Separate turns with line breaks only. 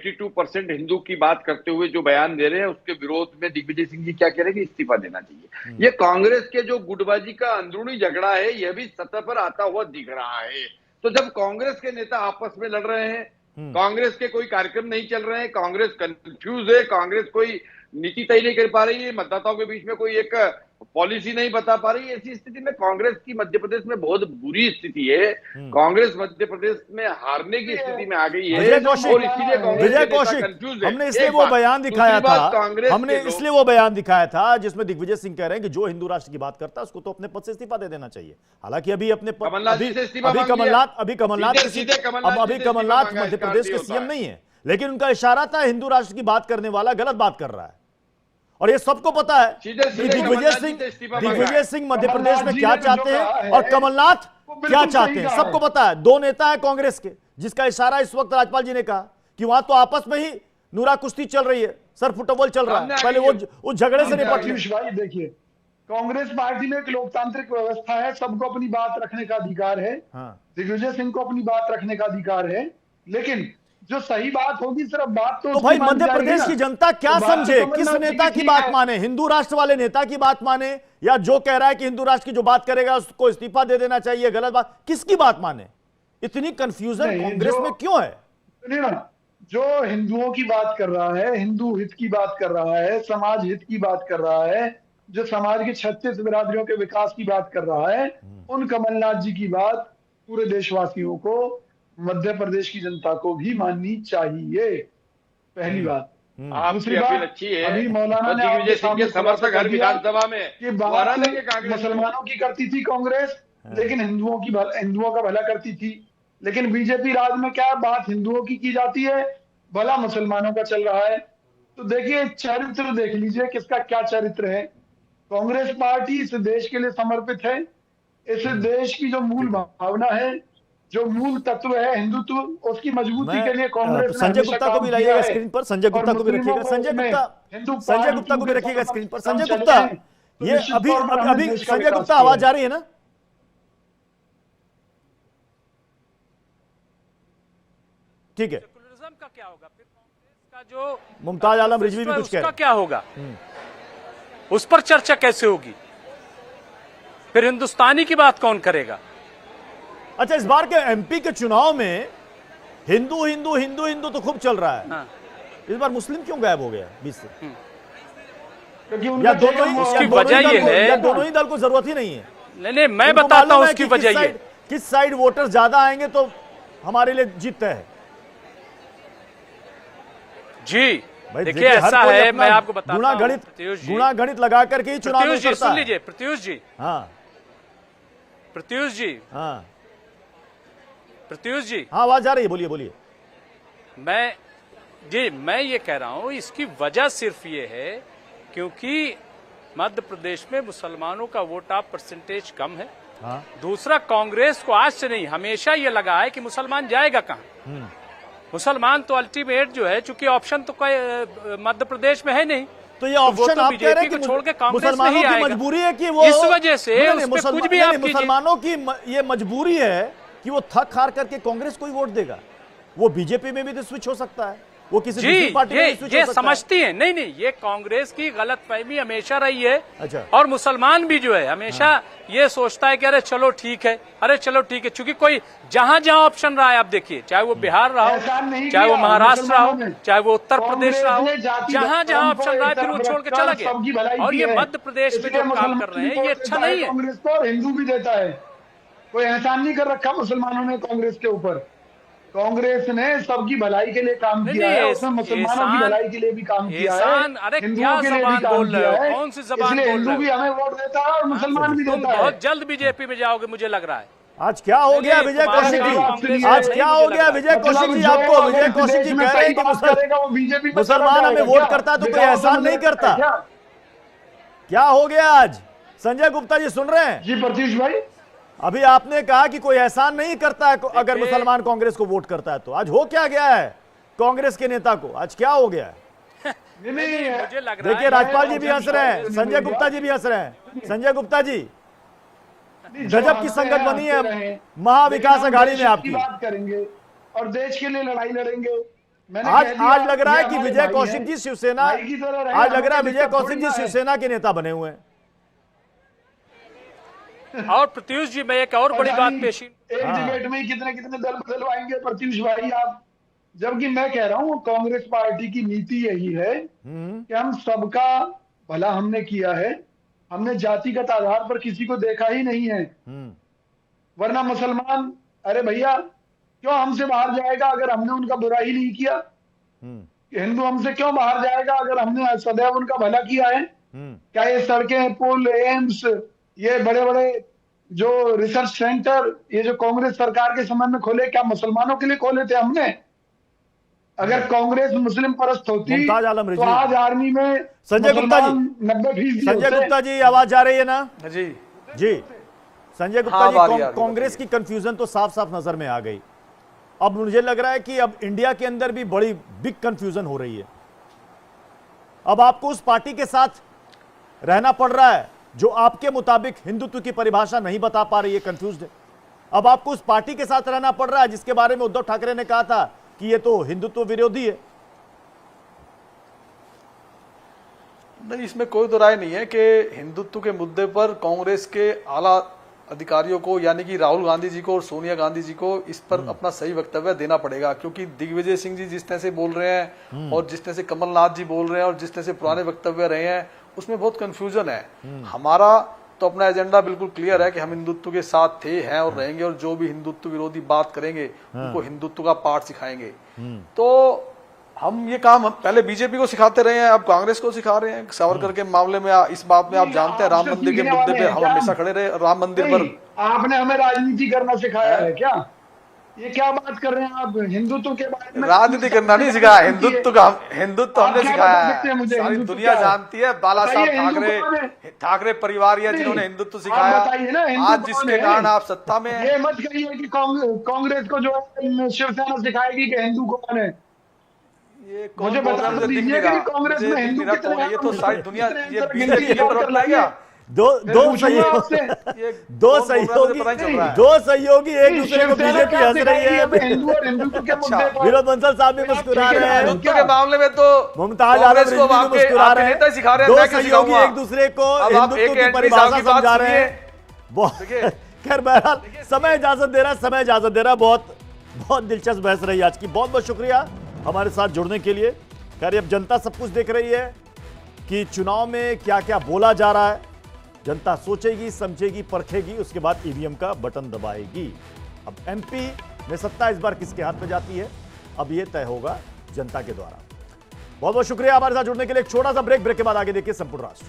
82% हिंदू की बात करते हुए जो बयान दे रहे हैं, उसके विरोध में दिग्विजय सिंह जी क्या कह रहे हैं कि इस्तीफा देना चाहिए। ये कांग्रेस के जो गुटबाजी का अंदरूनी झगड़ा है, यह भी सतह पर आता हुआ दिख रहा है। तो जब कांग्रेस के नेता आपस में लड़ रहे हैं, कांग्रेस के कोई कार्यक्रम नहीं चल रहे हैं, कांग्रेस कंफ्यूज है, कांग्रेस कोई नीति तय नहीं कर पा रही है, मतदाताओं के बीच में कोई एक पॉलिसी नहीं बता पा रही है, ऐसी स्थिति में कांग्रेस की मध्य प्रदेश में बहुत बुरी स्थिति है। कांग्रेस मध्य प्रदेश में हारने की स्थिति में आ गई है और इसीलिए
विजय कौशिक, हमने इसलिए वो बयान दिखाया था, हमने इसलिए वो बयान दिखाया था जिसमें दिग्विजय सिंह कह रहे हैं कि जो हिंदू राष्ट्र की बात करता है उसको तो अपने पद से इस्तीफा दे देना चाहिए। हालांकि अभी कमलनाथ मध्य प्रदेश के सीएम नहीं है, लेकिन उनका इशारा था हिंदू राष्ट्र की बात करने वाला गलत बात कर रहा है। और ये सबको पता है कि दिग्विजय सिंह मध्य प्रदेश में क्या चाहते हैं और कमलनाथ क्या चाहते हैं, सबको पता है। दो नेता है कांग्रेस के, जिसका इशारा इस वक्त राज्यपाल जी ने कहा कि वहां तो आपस में ही नूरा कुश्ती चल रही है, सर फुटबॉल चल रहा है, पहले वो उस झगड़े से निपट
भाई देखिए, कांग्रेस पार्टी में एक लोकतांत्रिक व्यवस्था है, सबको अपनी बात रखने का अधिकार है। दिग्विजय सिंह को अपनी बात रखने का अधिकार है, लेकिन जो सही बात होगी सिर्फ बात तो
भाई मध्य प्रदेश की जनता क्या समझे, किस नेता की बात माने, हिंदू राष्ट्र वाले नेता की बात माने या जो कह रहा है कि हिंदू राष्ट्र की जो बात करेगा उसको इस्तीफा दे देना चाहिए, गलत बात, किसकी बात माने? इतनी कंफ्यूजन कांग्रेस में क्यों है?
जो हिंदुओं की बात कर रहा है, हिंदू हित की बात कर रहा है, समाज हित की बात कर रहा है, जो समाज के 36 बिरादरियों के विकास की बात कर रहा है, उन कमलनाथ जी की बात पूरे देशवासियों को, मध्य प्रदेश की जनता को भी माननी चाहिए। पहली बात।
दूसरी बात अच्छी है,
अभी मौलाना ने
दिग्विजय सिंह के समर्थक हर विधानसभा में
कि बात मुसलमानों की करती थी कांग्रेस, लेकिन हिंदुओं का भला करती थी। लेकिन बीजेपी राज में क्या बात हिंदुओं की जाती है, भला मुसलमानों का चल रहा है। तो देखिए, चरित्र देख लीजिए किसका क्या चरित्र है। कांग्रेस पार्टी इस देश के लिए समर्पित है। इस देश की जो मूल भावना है, जो मूल तत्व है हिंदुत्व, उसकी मजबूती के लिए कांग्रेस
संजय गुप्ता को भी लाइएगा स्क्रीन पर, संजय गुप्ता को भी रखिएगा, संजय गुप्ता को भी रखिएगा स्क्रीन पर। संजय गुप्ता, ये अभी संजय गुप्ता आवाज आ रही है ना? ठीक है,
का क्या होगा फिर, कांग्रेस का जो
मुमताज आलम रिजवी भी कुछ कह रहे हैं,
क्या होगा, उस पर चर्चा कैसे होगी? फिर हिंदुस्तानी की बात कौन करेगा?
अच्छा, इस बार के एमपी के चुनाव में हिंदू हिंदू हिंदू हिंदू तो खूब चल रहा है। हाँ। इस बार मुस्लिम क्यों गायब हो गया बीच से? या दोनों ही दल को जरूरत ही नहीं है?
नहीं, मैं बताता हूं उसकी वजह ये,
किस साइड वोटर ज्यादा आएंगे तो हमारे लिए जीत है।
जी देखिए, ऐसा है, मैं आपको बताता हूं,
गुणा गणित लगा करके ही चुनाव में करता है।
सुन लीजिए प्रत्युष जी, हाँ प्रत्युष जी,
हाँ
प्रत्युष जी,
हाँ आवाज आ रही है, बोलिए बोलिए।
मैं ये कह रहा हूं, इसकी वजह सिर्फ ये है क्योंकि मध्य प्रदेश में मुसलमानों का वोट ऑफ परसेंटेज कम है। हाँ। दूसरा, कांग्रेस को आज से नहीं हमेशा ये लगा है कि मुसलमान जाएगा कहां। मुसलमान तो अल्टीमेट जो है, चूंकि ऑप्शन तो कोई मध्य प्रदेश में है नहीं,
तो ये ऑप्शन आप कह रहे हैं कि
छोड़ के कांग्रेस
मुसलमानों की मजबूरी है कि वो,
इस वजह से कुछ भी आप
मुसलमानों की ये मजबूरी है कि वो थक हार करके कांग्रेस को ही वोट देगा। वो बीजेपी में भी तो स्विच हो सकता है, वो किसी दूसरी पार्टी में स्विच हो सकता है।
समझती है, नहीं, ये कांग्रेस की गलतफहमी हमेशा रही है। अच्छा। और मुसलमान भी जो है हमेशा ये सोचता है कि अरे चलो ठीक है, चूंकि कोई जहां ऑप्शन रहा है, आप देखिए, चाहे वो बिहार रहा हो, चाहे वो महाराष्ट्र रहा हो, चाहे वो उत्तर प्रदेश रहा हो, जहां ऑप्शन रहा है फिर वो छोड़ के चला गया। और ये मध्य प्रदेश में जो काम कर रहे हैं ये अच्छा नहीं है।
कांग्रेस को हिंदू भी देता है, कोई एहसान नहीं कर रखा मुसलमानों ने कांग्रेस के ऊपर। कांग्रेस ने सबकी भलाई के लिए काम किया है, उसने मुसलमानों की भलाई के लिए भी काम किया है, हिंदुओं के लिए भी काम किया है।
कौन सी जबान बोल रहे हो?
हिंदू भी हमें वोट देता है और मुसलमान भी देता है।
बहुत जल्द बीजेपी में जाओगे मुझे लग रहा है।
आज क्या हो गया विजय कौशिक जी? आज क्या हो गया विजय कौशिक जी? आपको विजय कौशिक जी कह रहे हैं कि मुसलमान हमें वोट करता है तो कोई एहसान नहीं करता। क्या हो गया आज? संजय गुप्ता जी सुन रहे हैं?
जी प्रत्युष भाई,
अभी आपने कहा कि कोई एहसान नहीं करता है अगर मुसलमान कांग्रेस को वोट करता है, तो आज हो क्या गया है कांग्रेस के नेता को? आज क्या हो गया है? देखिए, राज्यपाल जी भी हंस रहे हैं, संजय गुप्ता जी भी हंस रहे हैं। संजय गुप्ता जी, गजब की संगत बनी है महाविकास अघाड़ी में आपकी।
बात करेंगे और देश के लिए लड़ाई लड़ेंगे,
आज लग रहा है कि विजय कौशिक जी शिवसेना, आज लग रहा है विजय कौशिक जी शिवसेना के नेता बने हुए हैं।
और प्रत्युष जी, मैं एक और बड़ी बात पेशी,
एक डिबेट में कितने कितने दल बदलवाएंगे प्रत्युष भाई आप, जबकि मैं कह रहा हूँ कांग्रेस पार्टी की नीति यही है कि हम सबका भला हमने किया है, हमने जातिगत आधार पर किसी को देखा ही नहीं है। वरना मुसलमान, अरे भैया क्यों हमसे बाहर जाएगा अगर हमने उनका बुरा ही नहीं किया? हिंदू हमसे क्यों बाहर जाएगा अगर हमने सदैव उनका भला किया है? क्या ये सड़कें, पुल, एम्स, ये बड़े बड़े जो रिसर्च सेंटर ये जो कांग्रेस सरकार के समय में खोले, क्या मुसलमानों के लिए खोले थे हमने? अगर कांग्रेस मुस्लिम परस्त होती तो आज आर्मी में
संजय गुप्ता जी,
90%।
संजय गुप्ता जी आवाज आ रही है ना?
जी
जी संजय गुप्ता जी, कांग्रेस की कंफ्यूजन तो साफ साफ नजर में आ गई। अब मुझे लग रहा है कि अब इंडिया के अंदर भी बड़ी बिग कंफ्यूजन हो रही है। अब आपको उस पार्टी के साथ रहना पड़ रहा है जो आपके मुताबिक हिंदुत्व की परिभाषा नहीं बता पा रही है, कंफ्यूज्ड है। अब आपको उस पार्टी के साथ रहना पड़ रहा है जिसके बारे में उद्धव ठाकरे ने कहा था कि ये तो हिंदुत्व विरोधी है।
नहीं, इसमें कोई दो राय नहीं है कि हिंदुत्व के मुद्दे पर कांग्रेस के आला अधिकारियों को यानी कि राहुल गांधी जी को और सोनिया गांधी जी को इस पर अपना सही वक्तव्य देना पड़ेगा, क्योंकि दिग्विजय सिंह जी जिस तरह से बोल रहे हैं और जिस तरह से कमलनाथ जी बोल रहे हैं और जिस तरह से पुराने वक्तव्य रहे हैं उसमें बहुत कंफ्यूजन है। हमारा तो अपना एजेंडा बिल्कुल क्लियर है कि हम हिंदुत्व के साथ थे, हैं और रहेंगे, और जो भी हिंदुत्व विरोधी बात करेंगे उनको हिंदुत्व का पाठ सिखाएंगे। तो हम ये काम पहले बीजेपी को सिखाते रहे हैं, अब कांग्रेस को सिखा रहे हैं। सावरकर के मामले में इस बात में आप जानते हैं, राम मंदिर के मुद्दे पे हम हमेशा खड़े रहे। राम मंदिर पर
आपने हमें राजनीति करना सिखाया है क्या? ये क्या बात कर रहे हैं आप? हिंदुत्व के बारे में
राजनीति करना नहीं सिखाया, हिंदुत्व हमने सिखाया है। सारी दुनिया जानती है बाला साहब ठाकरे परिवार है जिन्होंने हिंदुत्व सिखाया। आज जिसके कारण आप सत्ता में
ये मत कहिए कि कांग्रेस को जो शिवसेना सिखाएगी कि हिंदू कौन है।
ये मुझे बता दीजिए कि कांग्रेस में हिंदू कितने हैं? ये तो सारी दुनिया ये बीजेपी की तरफ लाएगा।
दो सहयोगी एक दूसरे को बीजेपी हंस रही है। विनोद बंसल साहब भी मुस्कुरा रहे हैं।
हिंदुत्व के मामले में तो
मुमताज आलम रिजवी भी मुस्कुरा रहे हैं। दो सहयोगी एक दूसरे को हिंदुत्व की परिभाषा समझा रहे हैं। खैर बहरहाल समय इजाजत दे रहा है। बहुत दिलचस्प बहस रही आज की। बहुत बहुत शुक्रिया हमारे साथ जुड़ने के लिए। खैर अब जनता सब कुछ देख रही है कि चुनाव में क्या क्या बोला जा रहा है। जनता सोचेगी, समझेगी, परखेगी, उसके बाद ईवीएम का बटन दबाएगी। अब एमपी में सत्ता इस बार किसके हाथ में जाती है, अब यह तय होगा जनता के द्वारा। बहुत बहुत शुक्रिया हमारे साथ जुड़ने के लिए। एक छोटा सा ब्रेक के बाद आगे देखिए संपूर्ण राष्ट्र।